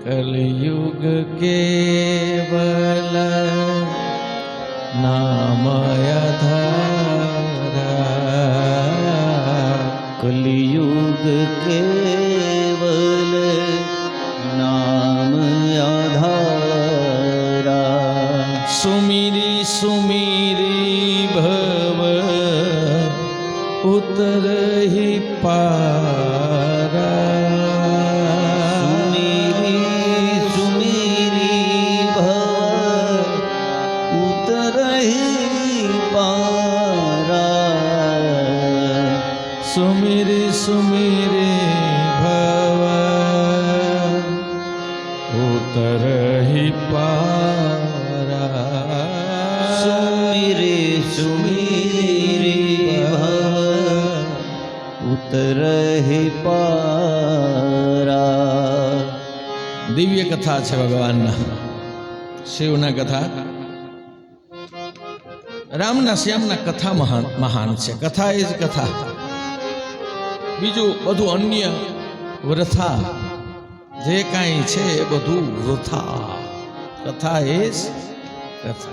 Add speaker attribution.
Speaker 1: कलयुग केवल नामय धारा,
Speaker 2: कलयुग केवल नाम आधारा।
Speaker 1: सुमिरी सुमिरी भव उतरहि पारा,
Speaker 2: सुमिरी सुमिरी भव उतरहि पारा।
Speaker 1: सुमिरी सुमिरी भव उतरहि पारा,
Speaker 2: सुमिरी सुमिरी भव उतरहि पारा।
Speaker 1: दिव्य कथा है भगवान शिवना कथा रामना श्यामना कथा महान है। कथा ए ज कथा, बीजू बधु अन्य व्रथा जे काई छे बधु वृथा। कथा ए ज कथा।